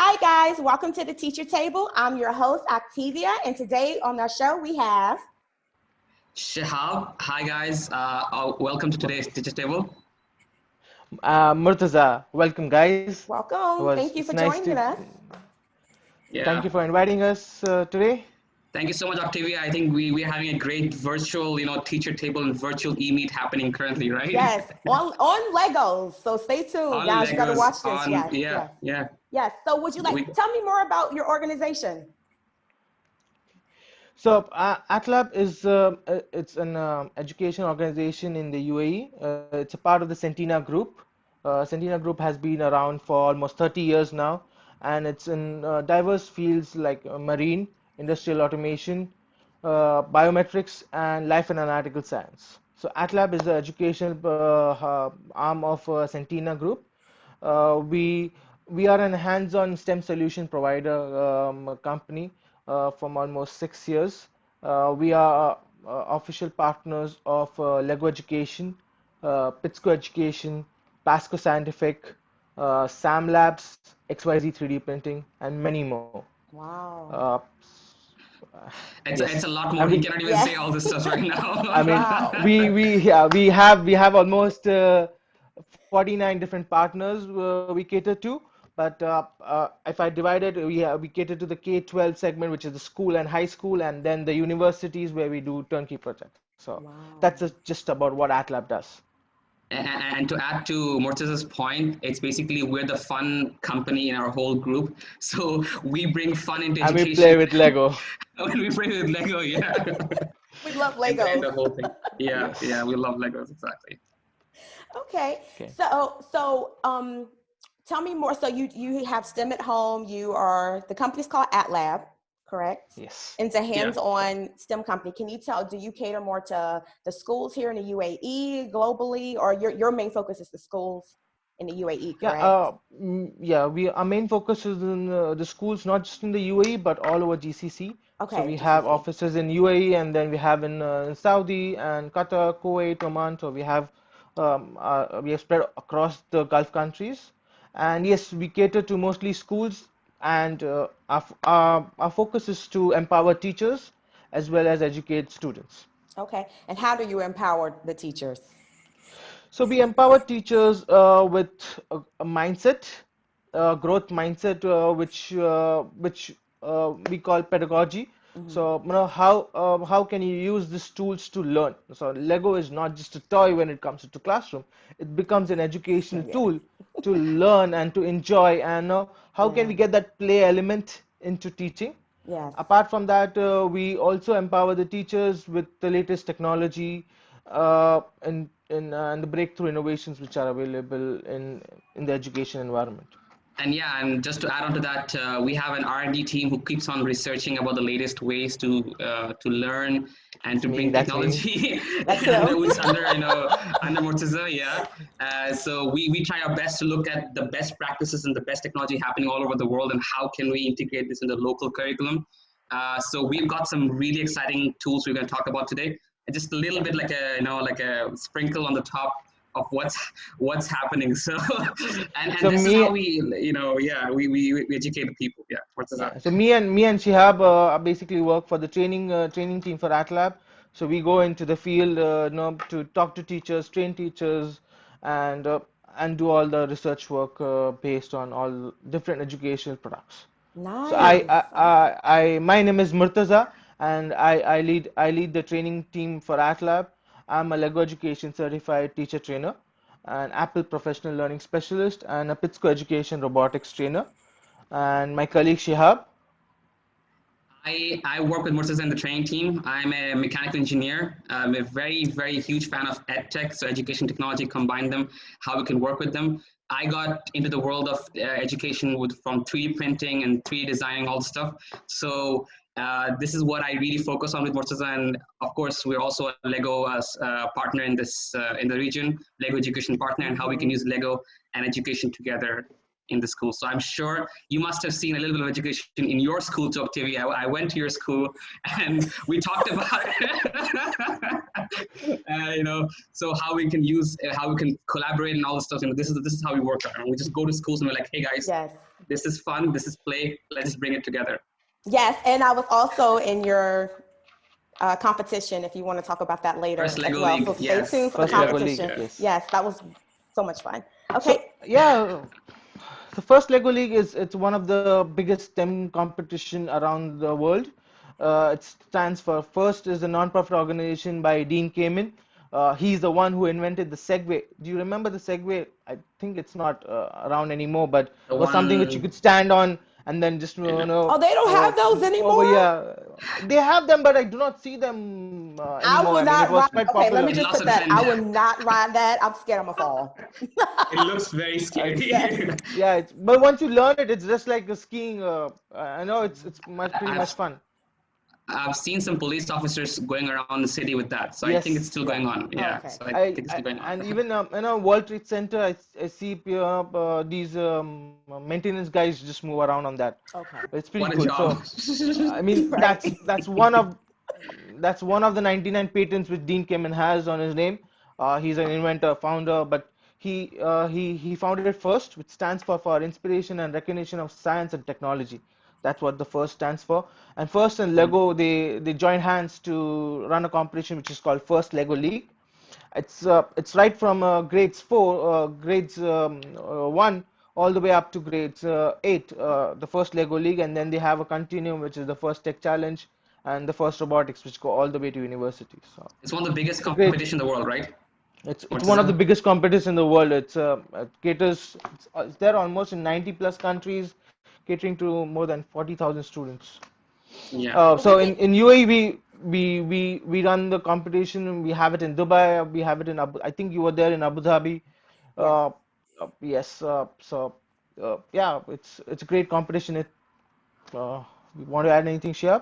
Hi guys, welcome to the teacher table. I'm your host, Octavia, and today on our show we have Shahab. Hi guys, welcome to today's teacher table. Murtaza, welcome guys. welcome. Thank you It's for nice to joining us. thank Yeah, you for inviting us today. thank you so much, Octavia. I think we're having a great virtual, teacher table and virtual e-meet happening currently, right? Yes, on Legos. So stay tuned, On guys. You got to Legos, watch this. on Yes, yeah, yes, yeah. yes. So would you We tell me more about your organization? So Atlab is it's an education organization in the UAE. It's a part of the Centina Group. Centina Group has been around for almost 30 years now, and it's in diverse fields like marine, industrial automation, biometrics, and life and analytical science. So Atlab is the educational arm of Centina Group. We are an hands-on STEM solution provider company from almost 6 years. We are official partners of Lego Education, Pittsco Education, Pasco Scientific, Sam Labs, XYZ 3D printing, and many more. Wow. Uh, it's yes, a lot and more. He cannot even Yes. say all this stuff right I now. mean, Wow. we have almost 49 different partners we cater to. But if I divide it, we cater to the K-12 segment, which is the school and high school, and then the universities where we do turnkey projects. So that's Wow. just about what Atlab does. And to add to Mortiz's point, it's basically we're the fun company in our whole group. So we bring fun into And we play education with Lego. when we play with Lego, yeah. We love And Legos. the whole thing. Yeah, yeah, Yes. we love Legos, exactly. Okay. Okay. So tell me more. So you have STEM at home. You are the company's called Atlab, correct? Yes. And it's a Yeah. hands-on STEM company. Can you tell? Do you cater more to the schools here in the UAE globally, or your main focus is the schools in the UAE, Yeah, correct? yeah. Our main focus is in the schools, not just in the UAE, but all over GCC. So Okay, we have GCC. offices in UAE, and then we have in Saudi and Qatar, Kuwait, Oman. So we have spread across the Gulf countries, and yes, we cater to mostly schools, and our focus is to empower teachers as well as educate students. Okay. And how do you empower the teachers? So we empower teachers with a mindset, growth mindset, which we call pedagogy. Hmm. So how can you use these tools to learn? So Lego is not just a toy when it comes to classroom. It becomes an educational Yeah. tool to learn and to enjoy. And how can Yeah. we get that play element into teaching? Yes. Apart from that, we also empower the teachers with the latest technology and the breakthrough innovations which are available in the education environment. And yeah, and just to add on to that, we have an R&D team who keeps on researching about the latest ways to learn and That's to me. bring That's me. technology, That's and him. which under under Mortiza, yeah. So we try our best to look at the best practices and the best technology happening all over the world, and how can we integrate this in the local curriculum. So we've got some really exciting tools we're going to talk about today. And just a little bit like a sprinkle on the top of what's happening. So and So this is how me, we yeah we educate the people. Yeah, what's that? yeah. So me and Shihab basically work for the training team for Atlab. So we go into the field, to talk to teachers, train teachers, and uh, and do all the research work based on all different educational products. So Nice. my name is Murtaza, and I lead the training team for Atlab. I'm a Lego Education certified teacher trainer, an Apple professional learning specialist, and a Pittsco Education robotics trainer. And my colleague Shihab. I work with Murtaza and the training team. I'm a mechanical engineer. I'm a very huge fan of ed tech, so education technology, combine them, how we can work with them. I got into the world of education from 3D printing and 3D designing, all the stuff. So this is what I really focus on with Murtaza, and of course we're also a Lego partner in this in the region, Lego education partner, and how we can Hmm. use Lego and education together in the school. So I'm sure you must have seen a little bit of education in your school too, Octavia. I went to your school and we talked about so how we can use, how we can collaborate and all this stuff. This is how we work. We just go to schools and we're like, hey guys, Yes. this is fun, this is play, let's just bring it together. Yes, and I was also in your competition, if you want to talk about that later First as Lego well. League, So stay tuned yes. for the First Lego League, competition. Yeah. yes. Yes, that was so much fun. So Okay. yeah, the first Lego League is it's one of the biggest STEM competition around the world. It stands for First is a non-profit organization by Dean Kamen. He's the one who invented the Segway. Do you remember the Segway? I think it's not around anymore, but The it was something which you one, could stand on and then just Oh, they don't have those move over. anymore? Yeah, they have them, but I do not see them I anymore. I would mean, it not was ride. quite Okay, let me popular. it just lost put a that. I trend. would not ride that. I'm scared I'm gonna fall. It looks very It's Yes. scary. yeah, but once you learn it, it's just like a skiing. I know it's pretty I've much fun. I've seen some police officers going around the city with that, so I think it's Yes, still yeah. going on. Yeah, Okay. so I think it's still going on. And even World Trade Center, I see these maintenance guys just move around on that. Okay. It's pretty What a cool. job! So, I mean, Right. that's one of the 99 patents which Dean Kamen has on his name. He's an inventor, founder, but he founded it first, which stands for inspiration and recognition of science and technology. That's what the first stands for. And first and Lego they joined hands to run a competition which is called First Lego League. It's right from grades 1 all the way up to grades 8, the first Lego League, and then they have a continuum which is the first Tech Challenge and the first Robotics, which go all the way to university. So It's one of the biggest it's a great. competition in the world, right? It's What is one of that? the biggest competitions in the world. It caters. It's there almost in 90 plus countries, catering to more than 40,000 students. Yeah. So So with it, in UAE we run the competition. We have it in Dubai. We have it in I think you were there in Abu Dhabi. yes. Uh, yes. Yeah, it's a great competition. You want to add anything, Shia?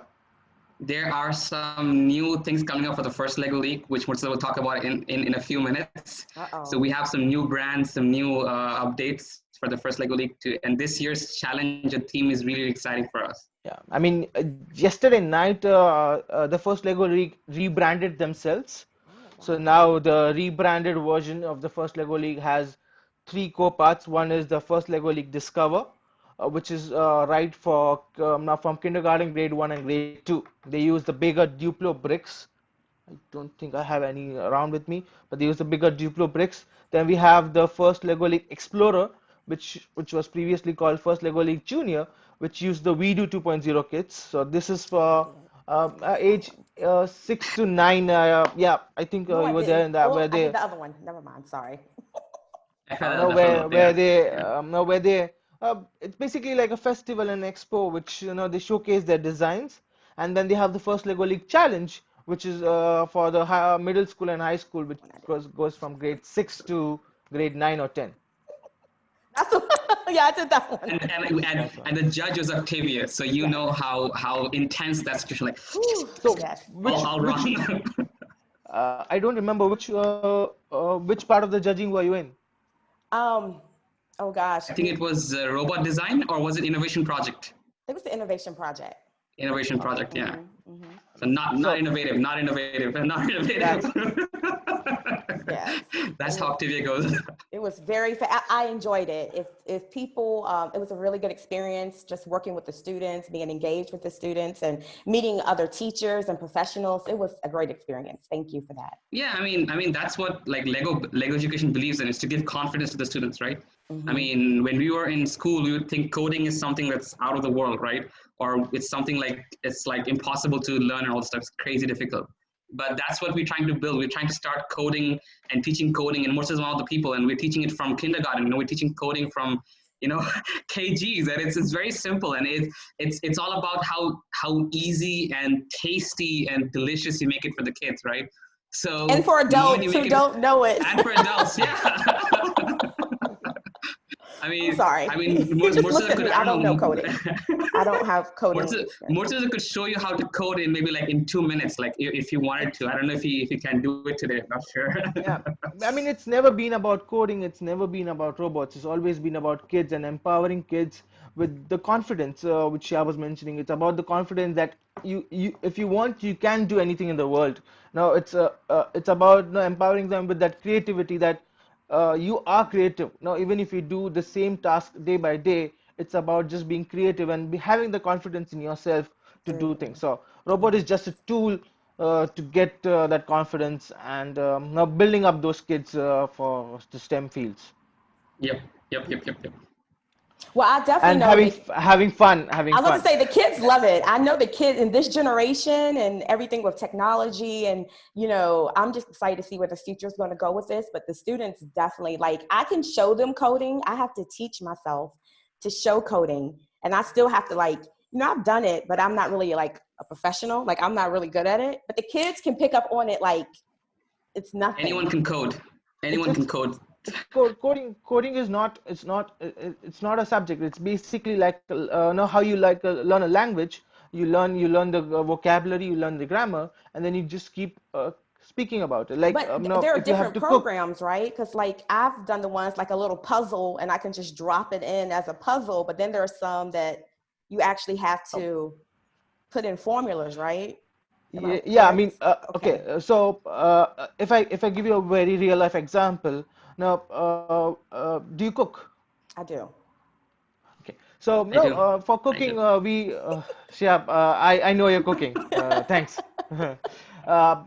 There are some new things coming up for the first Lego League, which Murtaza will talk about in a few minutes. So Uh-oh. we have some new brands, some new updates for the first Lego League too. And this year's challenge and theme is really exciting for us. Yeah, I mean, yesterday night, the first Lego League rebranded themselves. Oh, So wow. now the rebranded version of the first Lego League has three core parts. One is the first Lego League Discover, which is right for now from kindergarten, grade 1 and grade 2. They use the bigger Duplo bricks. I don't think I have any around with me, but they use the bigger Duplo bricks. Then we have the first Lego League Explorer, which was previously called first Lego League Junior, which used the We Do 2.0 kits. So this is I for did. age 6 to 9. Yeah, I think No, I you were there didn't. in that Oh, where I did they the other one. Never mind. Sorry. I heard no that fellow. Yeah. Yeah. where they it's basically like a festival and expo which they showcase their designs, and then they have the first Lego League Challenge, which is for the middle school and high school, which One I did. goes from grade 6 to grade 9 or 10. That's the yeah, I did that one. That's right. And the judge was Octavia, so you Yes. know how intense that situation. Like, Whew. So Yes. I'll which run. I don't remember which part of the judging were you in? Um, oh gosh. I think it was robot design, or was it innovation project? It was the innovation project. Innovation Okay. project, yeah. Mm-hmm. So not So innovative, not innovative, not innovative. that's Yes. It That's was how Octavia goes. it was very I enjoyed it. If people it was a really good experience just working with the students, being engaged with the students and meeting other teachers and professionals. It was a great experience. Thank you for that. Yeah, I mean that's what like Lego education believes in, is to give confidence to the students, right? I Mm-hmm. mean, when we were in school, we would think coding is something that's out of the world, right? Or it's something like it's like impossible to learn and all this stuff. It's crazy difficult. But that's what we're trying to build. We're trying to start coding and teaching coding, and most of all the people, and we're teaching it from kindergarten. We're teaching coding from KGs, and it's very simple, and it's all about how easy and tasty and delicious you make it for the kids, right? And So for the moment you adults who make it, don't know it. and for adults, yeah. I I'm mean, sorry. I mean, You just looked Murtaza at could, me. I I don't know don't coding. I don't have coding know, experience. Murtaza could show you how to code in maybe like in 2 minutes, like if you wanted to. I don't know if he can do it today. I'm not sure. yeah. I mean, it's never been about coding. It's never been about robots. It's always been about kids and empowering kids with the confidence, which I was mentioning. It's about the confidence that if you want, you can do anything in the world. Now, it's about empowering them with that creativity that you are creative. Now, even if you do the same task day by day, It's about just being creative and having the confidence in yourself to Very do good. things. So robot is just a tool to get that confidence and now building up those kids for the STEM fields Yep, yep, yep, yep, yep. Well, I definitely and know that. having fun, having I was about fun. to say the kids love it. I know the kids in this generation and everything with technology, and I'm just excited to see where the future is going to go with this. But the students definitely like. I can show them coding. I have to teach myself to show coding, and I still have to I've done it, but I'm not really like a professional. Like I'm not really good at it. But the kids can pick up on it like it's Anyone nothing. can code. It's Anyone can it's code. coding is not it's not a subject. It's basically like know how you learn a language. You learn the vocabulary, you learn the grammar, and then you just keep speaking about it. Like But no, there are if you have different to cook. programs, right? Because like I've done the ones like a little puzzle and I can just drop it in as a puzzle, but then there are some that you actually have to put in formulas, right? Am I Yeah, I mean, correct? okay. Okay, So if I give you a very real life example, now, do you cook? I do. Okay. So I no, do. for I do. cooking, Shihab, I know you're cooking. Thanks. Uh,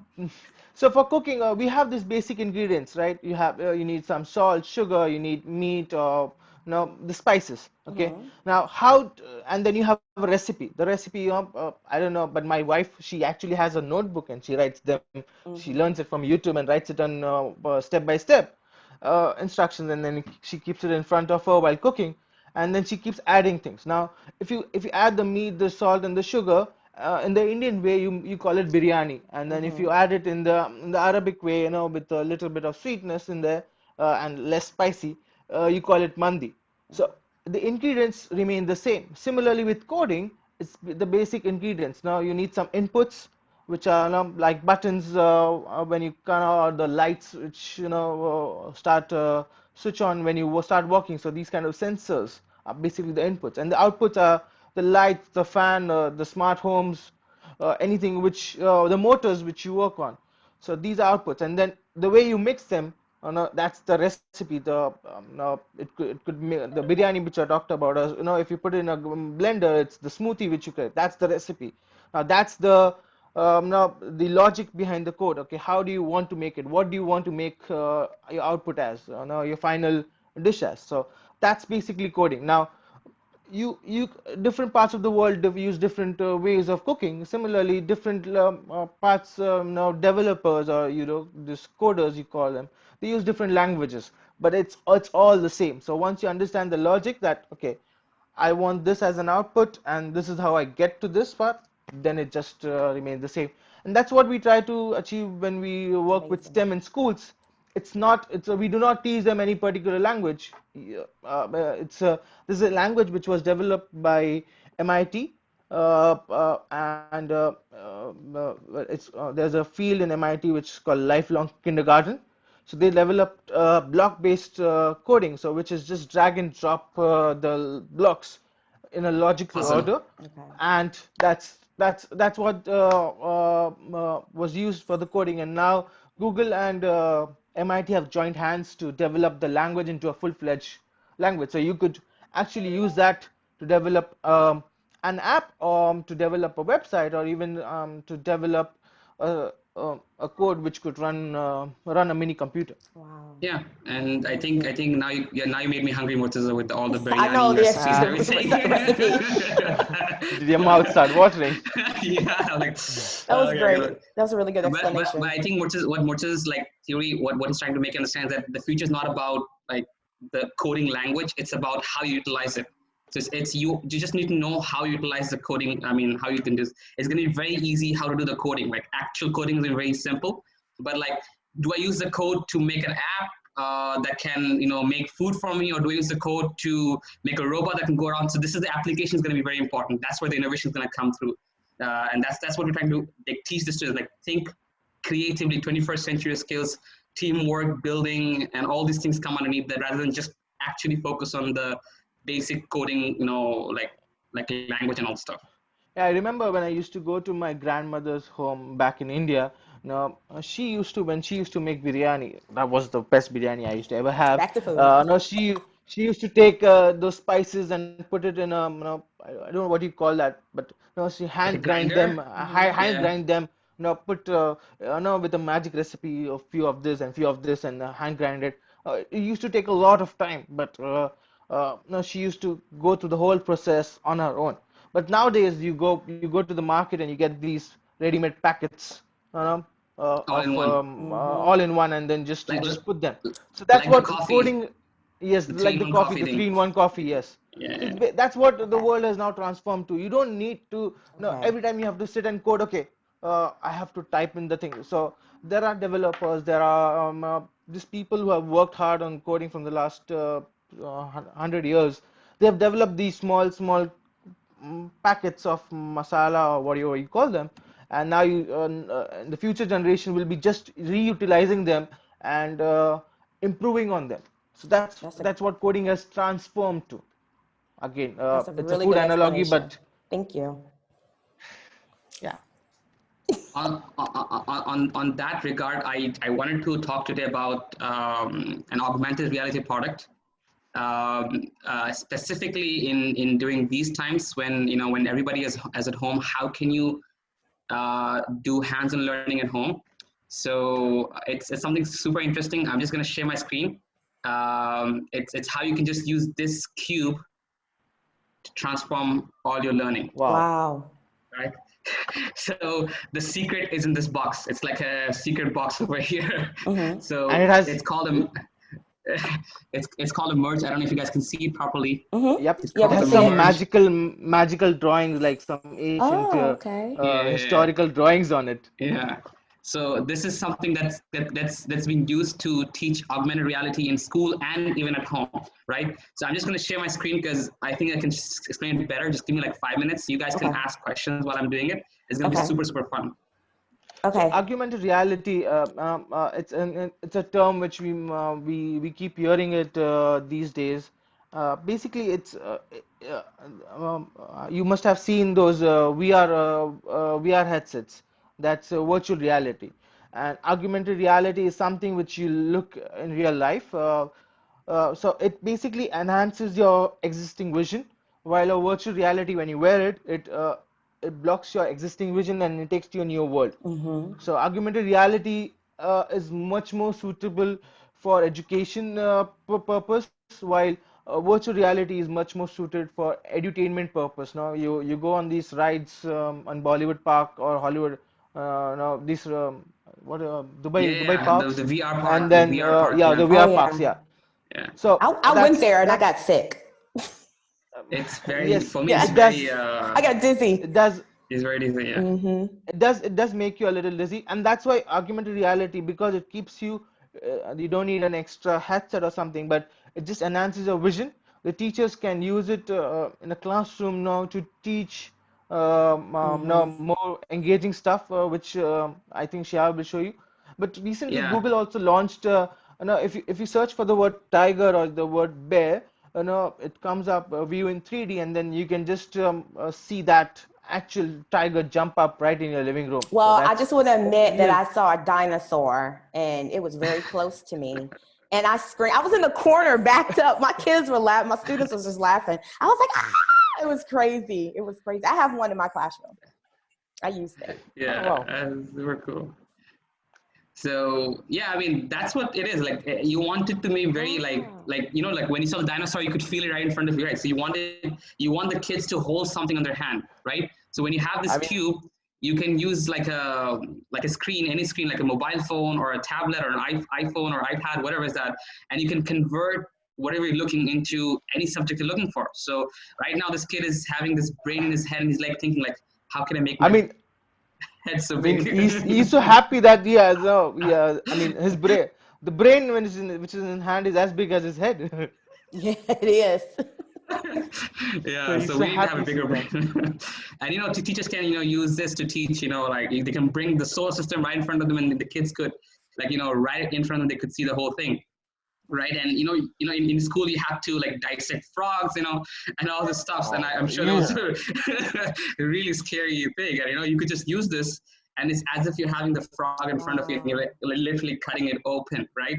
so for cooking, we have these basic ingredients, right? You need some salt, sugar, you need meat, or the spices. Okay. Hmm. Now and then you have a recipe. The recipe, I don't know, but my wife, she actually has a notebook and she writes them. She Hmm. learns it from YouTube and writes it on step by step instructions, and then she keeps it in front of her while cooking, and then she keeps adding things. Now if you add the meat, the salt, and the sugar, in the Indian way, you call it biryani, and then if Hmm. you add it in the Arabic way, with a little bit of sweetness in there, and less spicy, you call it mandi. So the ingredients remain the same. Similarly with coding, it's the basic ingredients. Now you need some inputs, which are like buttons, when you kind of, the lights which start switch on when you start walking. So these kind of sensors are basically the inputs, and the outputs are the lights, the fan, the smart homes, anything which the motors which you work on. So these are outputs, and then the way you mix them, that's the recipe. The biryani which I talked about. If you put it in a blender, it's the smoothie which you create. That's the recipe. Now that's now the logic behind the code. Okay, how do you want to make it? What do you want to make your output as? Now your final dish as. So that's basically coding. Now you different parts of the world use different ways of cooking. Similarly, different parts, now developers, or these coders you call them, they use different languages, but it's all the same. So once you understand the logic that, okay, I want this as an output and this is how I get to this part, then it just remains the same. And that's what we try to achieve when we It's work with amazing. STEM in schools. It's not it's We do not teach them any particular language. This is a language which was developed by MIT, and there's a field in MIT which is called lifelong kindergarten. So they developed block-based coding, so which is just drag and drop the blocks in a logical Awesome. order, Okay. and that's what was used for the coding. And now Google and MIT have joined hands to develop the language into a full-fledged language. So you could actually use that to develop an app, or to develop a website, or even to develop a code which could run a mini computer. Wow. Yeah, and I Amazing. think now you made me hungry, Murtaza, with all the I know biryani this recipes and Ah. everything. recipe. Did your mouth start watering? Yeah, I'm like, That was okay, great. okay. That was a really good But explanation. I think what Murtaza's like theory, what he's trying to make understand is that the future is not about like the coding language; it's about how you utilize it. So it's you just need to know how you utilize the coding. I mean, how you can do. It's going to be very easy how to do the coding. Like actual coding is very simple, but like, do I use the code to make an app that can make food for me, or do I use the code to make a robot that can go around? So this is the application is going to be very important. That's where the innovation is going to come through, and that's what we're trying to like teach the students. Like think creatively, 21st century skills, teamwork, building, and all these things come underneath that, rather than just actually focus on the basic coding, like language and all stuff. Yeah, I remember when I used to go to my grandmother's home back in India. When she used to make biryani, that was the best biryani I used to ever have. Back to food. No, she used to take those spices and put it in a, I don't know what you call that, but she Like a hand grind them, grinder. hand Yeah. grind them, put with a magic recipe of few of this and few of this and hand grind it. It used to take a lot of time, but no, she used to go through the whole process on her own. But nowadays, you go to the market and you get these ready-made packets, All of in one. Mm-hmm. all in one, and then just you Like just put them. So that's like the what coffee, coding. Yes, the three like in the one coffee, coffee the thing. three-in-one coffee. Yes. So Yeah. that's what the Okay. world has now transformed to. You don't need to, Okay. every time you have to sit and code. Okay, I have to type in the thing. So there are developers, there are these people who have worked hard on coding from the last 100 years. They have developed these small packets of masala or whatever you call them, and now the future generation will be just reutilizing them and improving on them. So that's That's a that's what coding has transformed to. Again, that's a it's a really food good analogy, explanation. but Thank you. yeah. On that regard, I wanted to talk today about an augmented reality product, specifically in during these times when when everybody is at home. How can you do hands-on learning at home? So it's something super interesting. I'm just going to share my screen. It's how you can just use this cube to transform all your learning, Wow. Wow. right? So the secret is in this box. It's like a secret box over here. Mm-hmm. And So it has it's called a it's called a merge. I don't know if you guys can see it properly. Mm-hmm. yep, It's Yeah, it we called can the has see some it. merge. magical drawings, like some ancient Oh, okay. Yeah, historical drawings on it. yeah. So this is something that's been used to teach augmented reality in school and even at home, right? So I'm just going to share my screen because I think I can just explain it better. Just give me like 5 minutes. You guys can Okay. ask questions while I'm doing it. It's going to be Okay. super fun. So Okay. augmented reality, it's a term which we keep hearing it these days. Basically, uh, you must have seen those VR headsets. That's virtual reality, and augmented reality is something which you look in real life. So it basically enhances your existing vision, while a virtual reality, when you wear it, it blocks your existing vision and it takes you to a new world. Mm-hmm. So augmented reality is much more suitable for education purpose, while virtual reality is much more suited for edutainment purpose. Now you go on these rides on Bollywood Park or Hollywood, now these what Dubai Yeah, parks, the VR and park, the then VR park. yeah, Yeah, the Oh VR parks, yeah. yeah. yeah. So I went there and I that's got sick. It's very yes, for me. It's Yeah. it very does. I got It dizzy. does. it's very easy. Yeah, Mm-hmm. It does make you a little dizzy, and that's why augmented reality, because it keeps you, you don't need an extra headset or something, but it just enhances your vision. The teachers can use it in a classroom now to teach now Mm-hmm. more engaging stuff, which I think Shia will show you. But recently yeah, Google also launched, if you search for the word tiger or the word bear, it comes up view in 3D, and then you can just see that actual tiger jump up right in your living room. So Well, I that's just want to admit that real. I saw a dinosaur and it was very close to me. And I screamed. I was in the corner, backed up. My kids were laughing. My students was just laughing. I was like, ah! It was crazy. It was crazy. I have one in my classroom. I used it. Oh yeah. wow. Super cool. So yeah, I mean that's what it is. Like you want it to be very Oh. like like when you saw the dinosaur, you could feel it right in front of you, right? So you want the kids to hold something on their hand, right? So when you have this I mean, cube, you can use like a screen, any screen, like a mobile phone or a tablet or an iPhone or iPad, whatever is that, and you can convert whatever you're looking into any subject you're looking for. So right now, this kid is having this brain in his head, and he's like thinking like, how can I make I my mean, head so I mean, big? he's so happy that he has, yeah. I mean, his brain, the brain when it's which is in hand is as big as his head. Yeah, it is. So Yeah, he's so so we need to have a happy bigger seeing that. brain. And teachers can use this to teach, like they can bring the solar system right in front of them, and the kids could right in front of them, they could see the whole thing, right? And in school you have to like dissect frogs, and all this stuff, and I'm Oh, sure that was you. a really scary thing. And you could just use this, and it's as if you're having the frog in front of you, and you're Wow. literally cutting it open, right?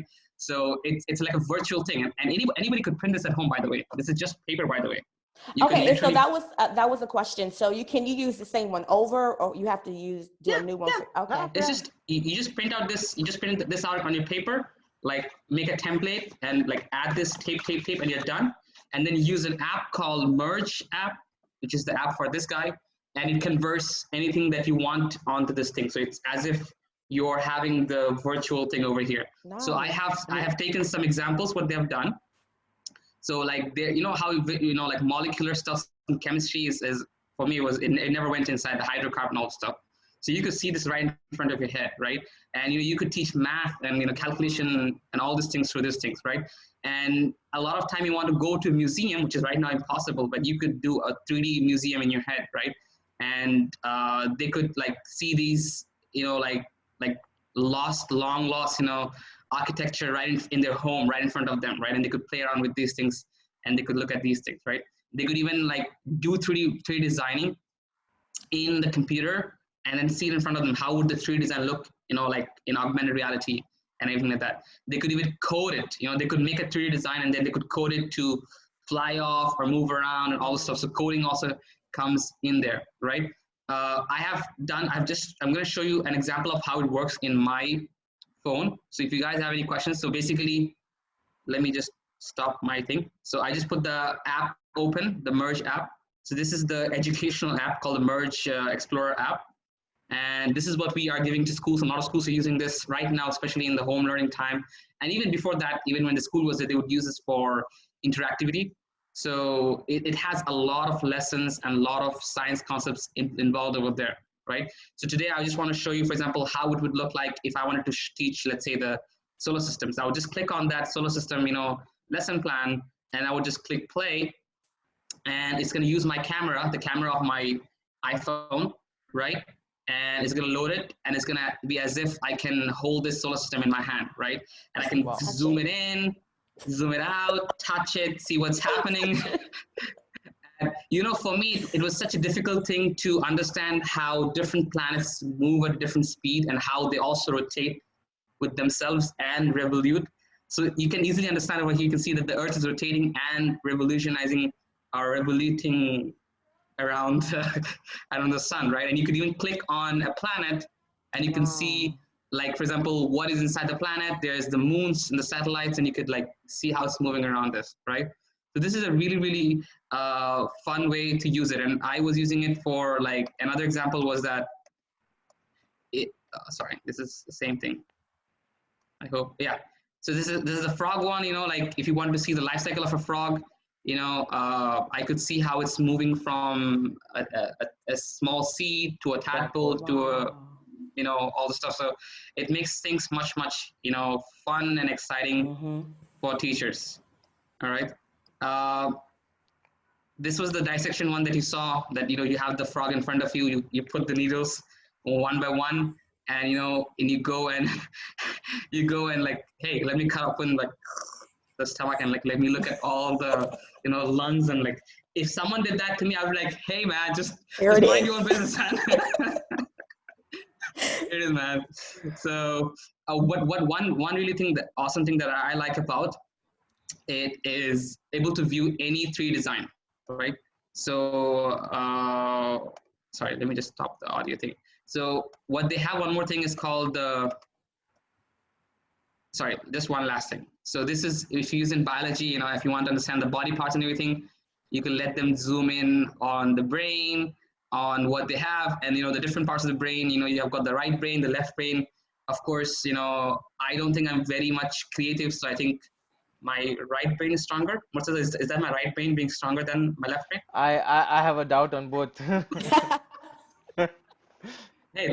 So it's like a virtual thing, and anybody could print this at home. By the way, this is just paper. By the way, you can Okay, and so literally, that was a question. So you use the same one over, or you have to do yeah, a new one? yeah. Okay. It's just you just print out this. You just print this out on your paper, like make a template and like add this tape, and you're done. And then use an app called Merge app, which is the app for this guy, and it converts anything that you want onto this thing. So it's as if you're having the virtual thing over here. So Nice. I have taken some examples what they have done. So like there, you know how like molecular stuff in chemistry is for me it never went inside the hydrocarbon all stuff. So you could see this right in front of your head, right? And you could teach math and calculation and all these things through these things, right? And a lot of time you want to go to a museum, which is right now impossible, but you could do a 3D museum in your head, right? And they could like see these, like long lost, architecture right in their home, right in front of them, right? And they could play around with these things, and they could look at these things, right? They could even like do 3D designing in the computer, and then see it in front of them. How would the 3D design look, like in augmented reality and everything like that? They could even code it. They could make a 3D design, and then they could code it to fly off or move around and all this stuff. So coding also comes in there, right? I'm going to show you an example of how it works in my phone. So if you guys have any questions, so basically, let me just stop my thing. So I just put the app open, the Merge app. So this is the educational app called the Merge Explorer app. And this is what we are giving to schools. A lot of schools are using this right now, especially in the home learning time. And even before that, even when the school was there, they would use this for interactivity. So it has a lot of lessons and a lot of science concepts involved over there, right? So today I just want to show you, for example, how it would look like if I wanted to teach, let's say, the solar systems. I would just click on that solar system, lesson plan, and I would just click play, and it's going to use my camera, the camera of my iPhone, right? And it's going to load it, and it's going to be as if I can hold this solar system in my hand, right? And I can zoom it in, zoom it out, touch it, see what's happening. And, for me, it was such a difficult thing to understand how different planets move at different speed and how they also rotate with themselves and revolute. So you can easily understand over here. You can see that the Earth is rotating and revolutionizing or revoluting around the sun, right? And you could even click on a planet, and you can see, like, for example, what is inside the planet. There's the moons and the satellites, and you could like see how it's moving around this, right? So this is a really, really fun way to use it. And I was using it for, like, another example was that sorry, this is the same thing. I hope, yeah. So this is a frog one, like if you wanted to see the life cycle of a frog, I could see how it's moving from a small seed to a tadpole to all the stuff. So it makes things much, fun and exciting for teachers. All right. This was the dissection one that you saw, that, you have the frog in front of you, you put the needles one by one, and, and you go and like, hey, let me cut open like the stomach, and like, let me look at all the, lungs, and like, if someone did that to me, I'd be like, hey man, just mind your own business, man. It is, man. So one really awesome thing that I like about it is able to view any 3D design, right? So sorry, let me just stop the audio thing. So what they have, one more thing, is called sorry, just one last thing. So this is, if you use in biology, if you want to understand the body parts and everything, you can let them zoom in on the brain, on what they have, and the different parts of the brain. You have got the right brain, the left brain. Of course, I don't think I'm very much creative, so I think my right brain is stronger. Is that my right brain being stronger than my left brain? I have a doubt on both. Hey,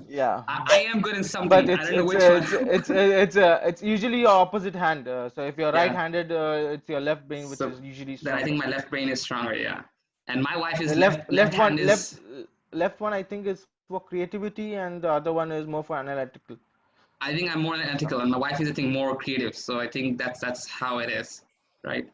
yeah. I am good in something. But I don't know which one. it's usually your opposite hand. So if you're right-handed, it's your left brain which is usually then stronger. I think my left brain is stronger. Yeah, and my wife is The left one I think is for creativity, and the other one is more for analytical. I think I'm more analytical, and my wife is, I think, more creative. So I think that's how it is, right?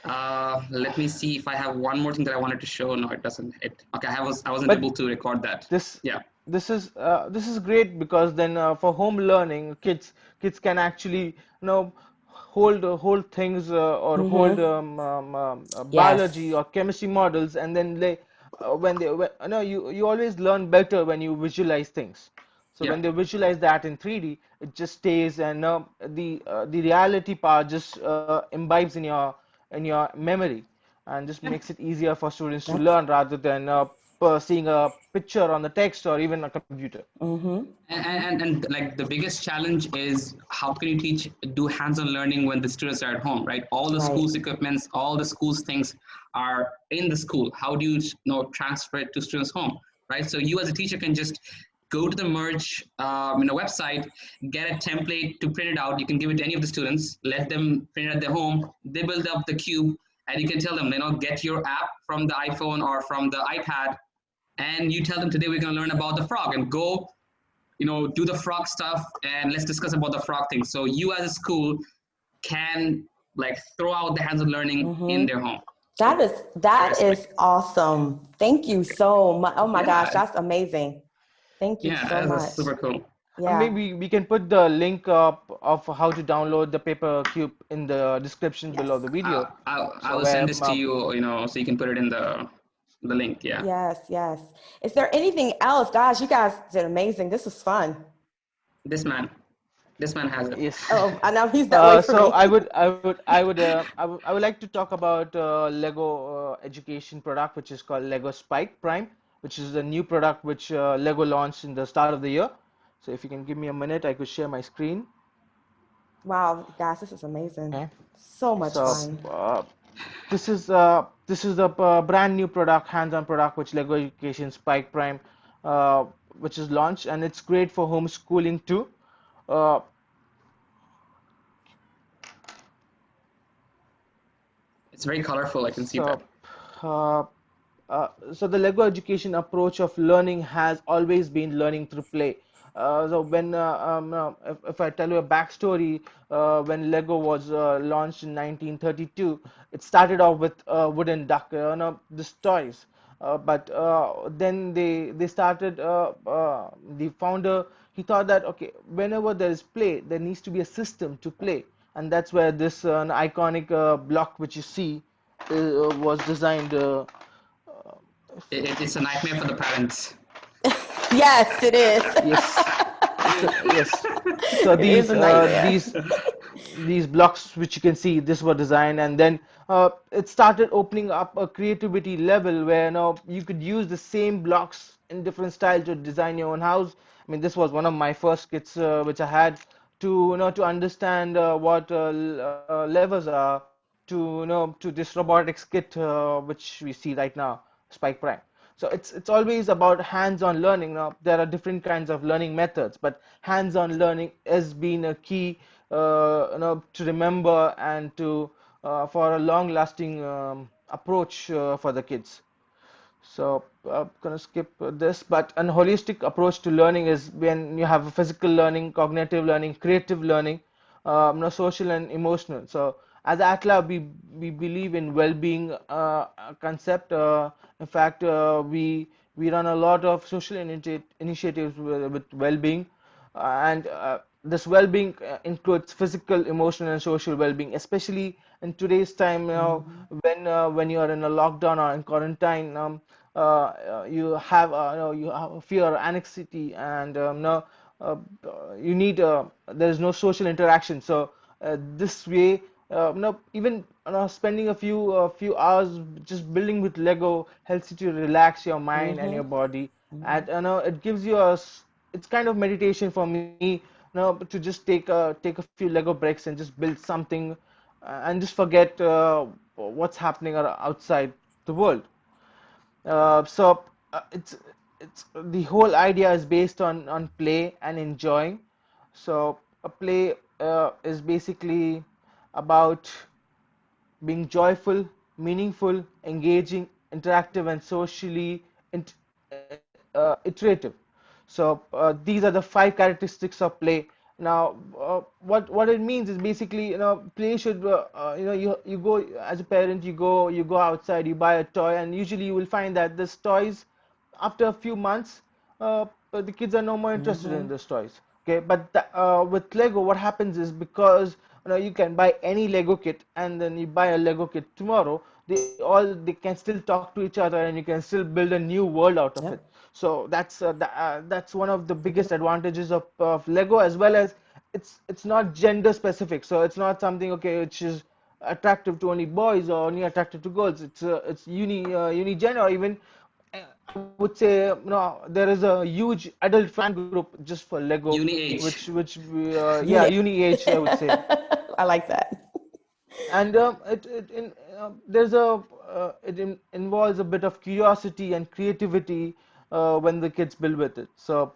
Let me see if I have one more thing that I wanted to show. No, it doesn't. Okay. I wasn't But able to record that. this Yeah. this is great because then for home learning, kids can actually hold things or hold Mm-hmm. biology Yes. or chemistry models, and then when no you always learn better when you visualize things. So Yeah. when they visualize that in 3D, it just stays, and the reality part just imbibes in your memory, and just Yeah. makes it easier for students to That's learn rather than seeing a picture on the text or even a computer. mm-hmm. And like the biggest challenge is how can you do hands-on learning when the students are at home, right? All the Right. school's equipments, all the school's things are in the school. How do you, transfer it to students home, right? So you as a teacher can just go to the merge website, get a template to print it out. You can give it to any of the students, let them print it at their home. They build up the cube, and you can tell them, get your app from the iPhone or from the iPad, and you tell them today we're going to learn about the frog, and go do the frog stuff, and let's discuss about the frog thing. So you as a school can like throw out the hands-on learning in Mm-hmm. their home. That So is very that slick. is awesome. Thank you so much. Oh my gosh, Yeah, that's amazing. Thank you so that's much. super cool. Yeah. Maybe we can put the link up of how to download the paper cube in the description Yes. below the video. I So will where send this to you, so you can put it in the link. Yeah. Yes, yes. Is there anything else? Gosh, you guys did amazing. This was fun. This man, this man has it. yes. Oh, I know he's that way for So me. I would like to talk about Lego education product, which is called Lego Spike Prime, which is a new product which Lego launched in the start of the year. So if you can give me a minute, I could share my screen. Wow, guys, this is amazing. Okay. So much So fun. this is the brand new product, hands-on product, which Lego Education Spike Prime, uh, which is launched, and it's great for homeschooling too. Uh, It's very colorful. I can see that. so, uh, so the Lego education approach of learning has always been learning through play. So when if I tell you a backstory, when Lego was launched in 1932, it started off with wooden duck, these toys. But then they started. The founder, he thought that okay, whenever there is play, there needs to be a system to play, and that's where this an iconic block which you see was designed. It's a nightmare for the parents. Yes, it is. Yes, yes. So It is a nightmare. these blocks which you can see, this were designed, and then it started opening up a creativity level where now you could use the same blocks in different styles to design your own house. I mean, this was one of my first kits which I had to to understand what levers are to to this robotics kit which we see right now, Spike Prime. So it's always about hands-on learning. Now there are different kinds of learning methods, but hands-on learning has been a key, to remember and to for a long-lasting approach for the kids. So I'm gonna skip this, but an holistic approach to learning is when you have a physical learning, cognitive learning, creative learning, social and emotional. So as Atlab, we believe in well-being concept. In fact, we run a lot of social initiatives with well-being, and this well-being includes physical, emotional, and social well-being, especially in today's time. Mhm. When you are in a lockdown or in quarantine, you have fear, anxiety, and uh, you need there is no social interaction. So this way, even spending a few hours just building with Lego helps you to relax your mind and your Mhm. body, and Mhm. it gives you it's kind of meditation for me, to just take a few Lego bricks and just build something, and just forget what's happening outside the world. So it's the whole idea is based on play and enjoying. So a play is basically about being joyful, meaningful, engaging, interactive, and socially iterative. So these are the five characteristics of play. Now, what it means is basically, play should, you go as a parent, you go outside, you buy a toy, and usually you will find that this toys, after a few months, but the kids are no more interested in Mm-hmm. those toys. Okay, but with Lego, what happens is, because you can buy any Lego kit, and then you buy a Lego kit tomorrow, they can still talk to each other, and you can still build a new world out of it. Yep. So that's one of the It's a good. biggest advantages of Lego, as well as it's not gender specific. So it's not something, okay, which is attractive to only boys or only attractive to girls. It's uni gender, or even I would say, there is a huge adult fan group just for Lego, Uni age. which yeah, Uni. uni age, I would say. I like that. And there's involves a bit of curiosity and creativity when the kids build with it. So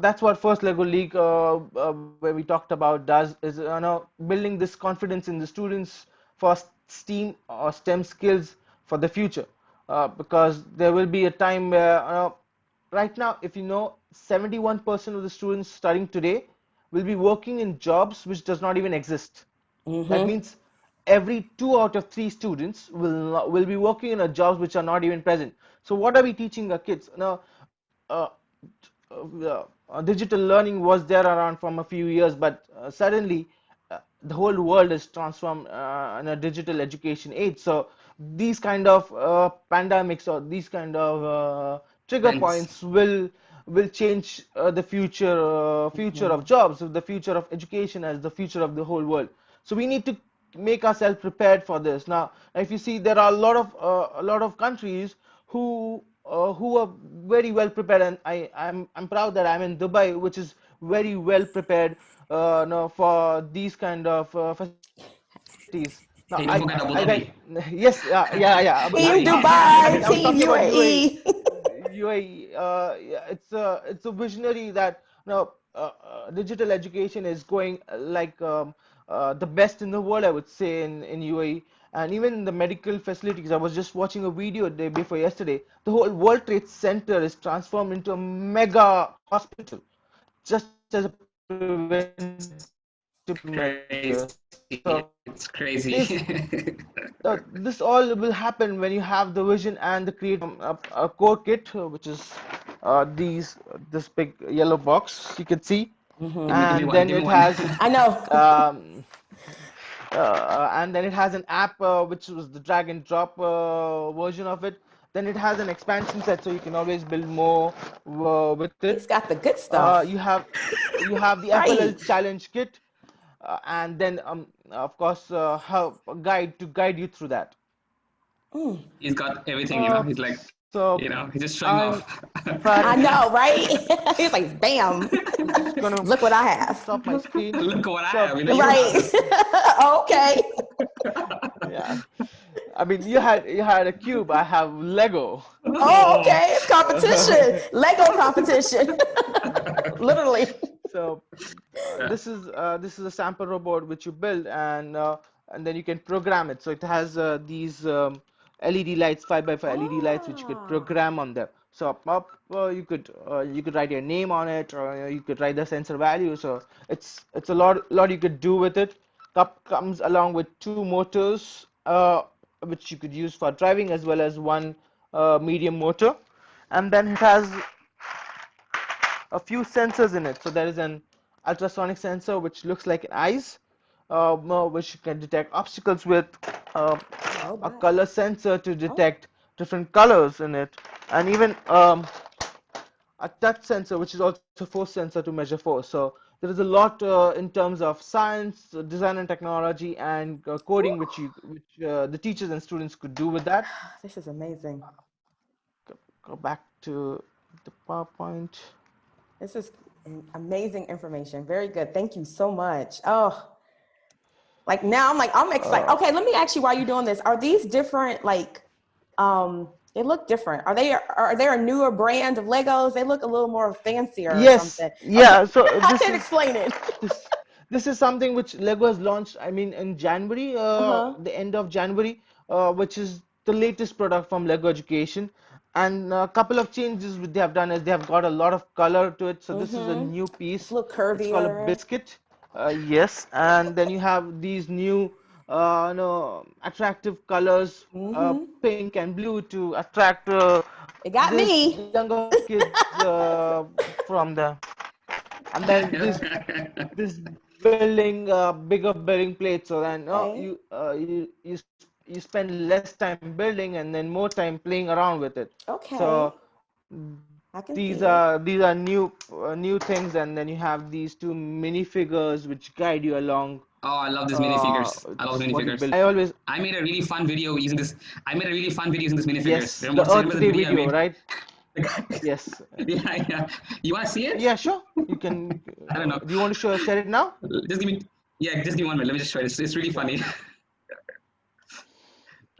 that's what first Lego League, where we talked about, does, is building this confidence in the students for STEAM or STEM skills for the future, because there will be a time where, right now, if 71% of the students studying today will be working in jobs which does not even exist. That Mm-hmm. means every 2 out of 3 students will be working in a jobs which are not even present. So what are we teaching our kids now? Digital learning was there around from a few years, but suddenly the whole world is transformed in a digital education age. So these kind of pandemics, or these kind of trigger Friends. points will change the future Mm-hmm. of jobs, the future of education, as the future of the whole world. So we need to make ourselves prepared for this. Now, if you see, there are a lot of countries who are very well prepared, and I'm proud that I'm in Dubai, which is very well prepared, no, for these kind of facilities. Now, Hey, don't forget Abu Dhabi. yes, yeah, Abu Abu Dhabi. Team Dhabi. I Dubai, mean, I was Team talking about UAE. UAE. UAE, yeah, it's a visionary that, digital education is going, like, the best in the world, I would say, in UAE. And even in the medical facilities, I was just watching a video the day before yesterday. The whole World Trade Center is transformed into a mega hospital, just as a preventive measure. So Crazy. It's crazy. this all will happen when you have the vision and the creativity. A core kit, which is this big yellow box you can see, Mm-hmm. Give me and one. then Give me it one. has I know. um, an app, which was the drag and drop version of it. Then it has an expansion set, so you can always build more with it. He's got the good Uh, stuff. you have you have the FLL Right. challenge kit, and then, of course, a guide to guide you through that. Mm. He's got everything. He's like, So he's just showing I'm, off. if I I know, right? He's like, bam. I'm just gonna Look what I have. stop my screen. Look what I So have. You don't Right. have this. Okay. yeah, I mean, you had a cube. I have Lego. Oh, Oh, okay. It's competition. Lego competition. Literally. So yeah. this is a sample robot which you build, and then you can program it. So it has these LED lights, 5 by 5 LED lights, which you could Ah. program on them. So you could write your name on it, or you could write the sensor value. So it's a lot you could do with it. Comes along with 2 motors, which you could use for driving, as well as one medium motor, and then it has a few sensors in it. So there is an ultrasonic sensor which looks like an eyes, which you can detect obstacles with, uh, It's a a robot. color sensor to Oh. detect different colors in it, and even a touch sensor, which is also force sensor to measure force. So there is a lot in terms of science, design, and technology, and coding, Whew. which the teachers and students could do with that. This is amazing. Go back to the PowerPoint. This is amazing information. Very good. Thank you so much. Oh, like now I'm excited. Uh, Okay, let me ask you while you're doing this. Are these different they look different. Are there a newer brand of Legos? They look a little more fancier or yes, something. Okay. yeah. So I this can't is explain it. this this is something which Lego has launched. I mean, in January, Uh-huh. the end of January, which is the latest product from Lego Education. And a couple of changes which they have done is they have got a lot of color to it. So this is a new It's a piece. little It's called a curvier. biscuit. Yes, and then you have these new, no, attractive colors, pink and blue to attract It got this me. younger kids from the, and then this building bigger building plate, so then Okay. you spend less time building and then more time playing around with it. So Okay. I can these see it. are new things, and then you have these two minifigures which guide you along Oh, I love these minifigures. I love what you minifigures. build. I always, I made a really fun video using this. I made a really fun video using this minifigures. yes, the Remember Earth the Day video I video, made? right? Yes. Yeah, yeah. You want to see it? Yeah, sure. You can. I don't know. Do you want to share it now? Just give me. Yeah, just give me 1 minute. Let me just show it. It's really funny.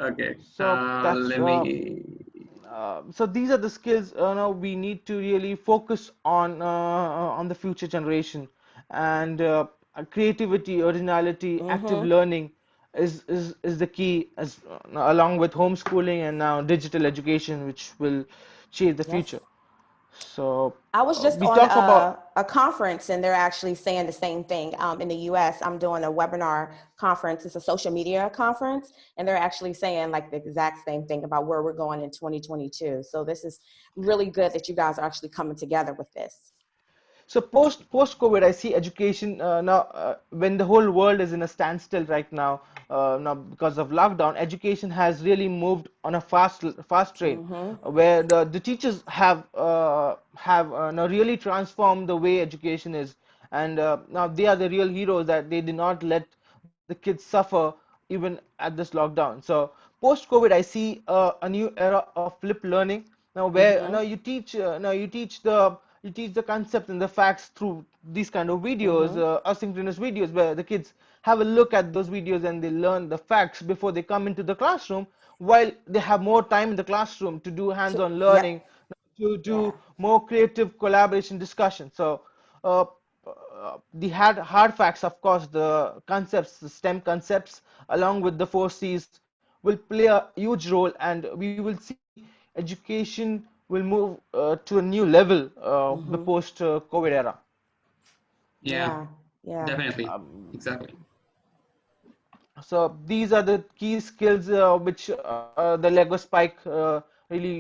Okay. So that's Let me. so these are the skills now we need to really focus on the future generation, and creativity, originality, active learning is the key, as along with homeschooling and now digital education, which will shape the Yes. future. So I was just we on talk about, a conference and they're actually saying the same thing. In the US, I'm doing a webinar conference. It's a social media conference, and they're actually saying like the exact same thing about where we're going in 2022. So this is really good that you guys are actually coming together with this. so post COVID, I see education now, when the whole world is in a standstill right now, now because of lockdown, education has really moved on a fast train, where the teachers have now really transformed the way education is, and now they are the real heroes, that they did not let the kids suffer even at this lockdown. So post COVID, I see a new era of flip learning, now where now you teach the concept and the facts through these kind of videos, asynchronous videos, where the kids have a look at those videos and they learn the facts before they come into the classroom, while they have more time in the classroom to do hands-on learning, Yep. to Yeah. do more creative collaboration discussion. So uh, the hard facts, of course, the concepts, the STEM concepts, along with the 4 C's, will play a huge role, and we will see education will move to a new level the post COVID era. Yeah, Yeah. Yeah. definitely. Exactly. So these are the key skills which the Lego Spike really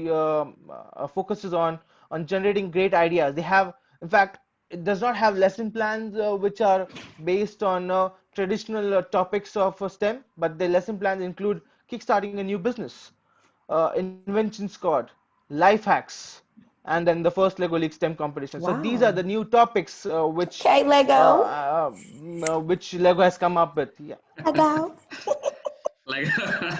focuses on generating great ideas. They have, in fact, it does not have lesson plans which are based on traditional topics of STEM, but the lesson plans include kickstarting a new business, invention squad, life hacks, and then the first Lego League STEM competition. So these are the Wow. new topics Okay, Lego. which Lego has come up with. Yeah. Lego. Like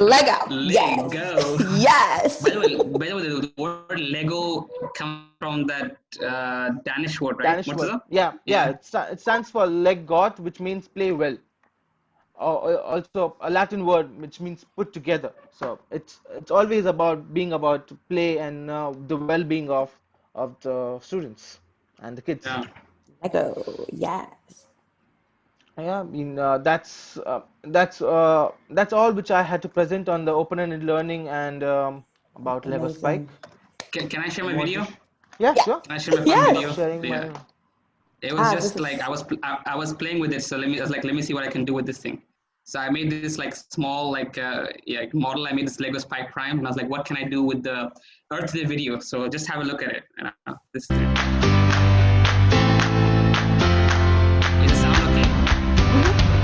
Lego. Yes. Lego. Yes. By the way, the word Lego comes from that Danish word, right? Danish What's word. it? Yeah, yeah. Yeah. It stands for leg got, which means play well. Or also a Latin word which means put together. So it's always about being about play and the well-being of the students and the kids. Yeah. Lego. Yes. Yeah, I mean that's all which I had to present on the open-ended learning and about Lego Spike. Amazing. Can I share You my want to? video? Yeah, Yeah. sure. Can I share my fun I'm Yes. video? just sharing Yeah. my. It was Ah, this just like is I was playing with it, so I was like, let me see what I can do with this thing. So I made this like small yeah, model. I made this Lego Spike Prime, and I was like, what can I do with the Earth Day video? So just have a look at it. And this is it. Is the sound okay?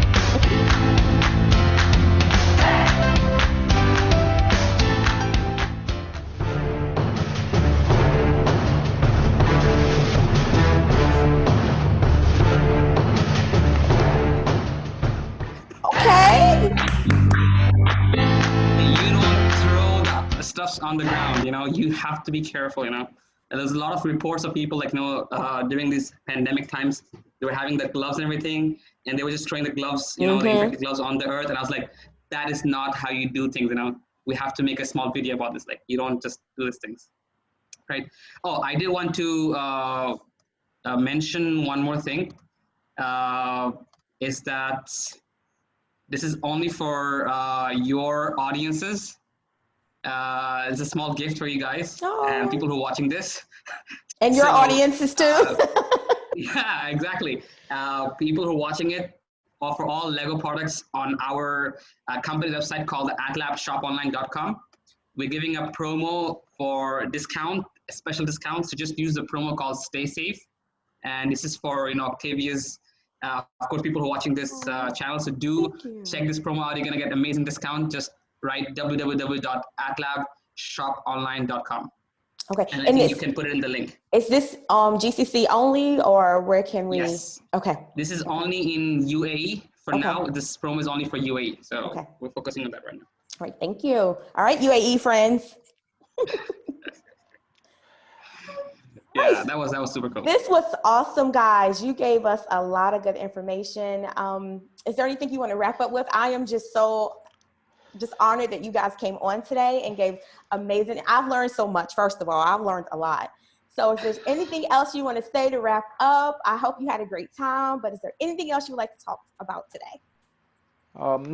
okay. You don't throw the stuffs on the ground. You have to be careful. And there's a lot of reports of people like during these pandemic times, they were having the gloves and everything, and they were just throwing the gloves, the infected gloves on the earth. And I was like, that is not how you do things. We have to make a small video about this. Like, you don't just do these things, right? Oh, I did want to mention one more thing. Is that this is only for your audiences. It's a small gift for you guys and Oh. people who are watching this. And your So, audiences too. yeah, exactly. People who are watching it offer all Lego products on our company website called atlabshoponline.com. We're giving a promo for discount, special discounts. So just use the promo called Stay Safe. And this is for Octavia's, of course, people who are watching this channel. So do Thank you. check this promo out. You're gonna get amazing discount. Just write www.atlabshoponline.com. Okay. And I And think you can put it in the link. is this GCC only, or where can we? Yes. Okay. This is only in UAE for Okay. now. This promo is only for UAE. So Okay. we're focusing on that right now. All right. Thank you. All right, UAE friends. Yeah, that was super cool. This was awesome, guys. You gave us a lot of good information. Is there anything you want to wrap up with? I am just honored that you guys came on today and gave amazing. I've learned so much. First of all, I've learned a lot. So if there's anything else you want to say to wrap up, I hope you had a great time, but is there anything else you would like to talk about today?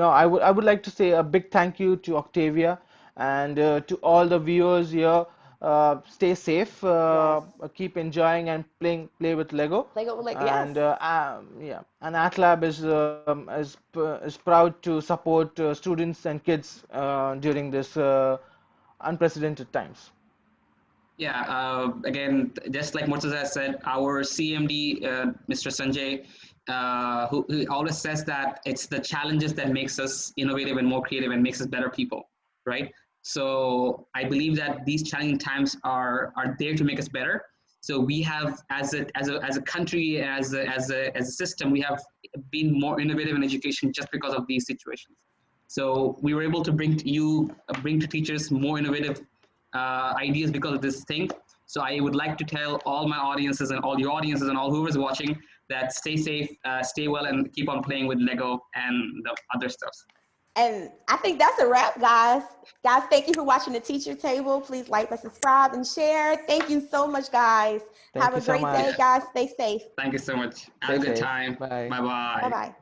No, I would like to say a big thank you to Octavia and to all the viewers here. Stay safe, Yes. keep enjoying and play with Lego. Lego, yes. And yeah, and Atlab is proud to support students and kids during this unprecedented times. Yeah, again, just like Murtaza said, our CMD, Mr. Sanjay, who always says that it's the challenges that makes us innovative and more creative and makes us better people, right? So I believe that these challenging times are there to make us better. So we have, as a country, as a system, we have been more innovative in education just because of these situations. So we were able to bring to teachers more innovative ideas because of this thing. So I would like to tell all my audiences and all your audiences and all whoever's watching that stay safe, stay well, and keep on playing with Lego and the other stuff. And I think that's a wrap, guys. Guys, thank you for watching the Teacher Table. Please like and subscribe and share. Thank you so much, guys. Thank Have you a so great day, much. guys. Stay safe. Thank you so much. Have Stay a good safe. time. Bye. Bye bye. Bye-bye.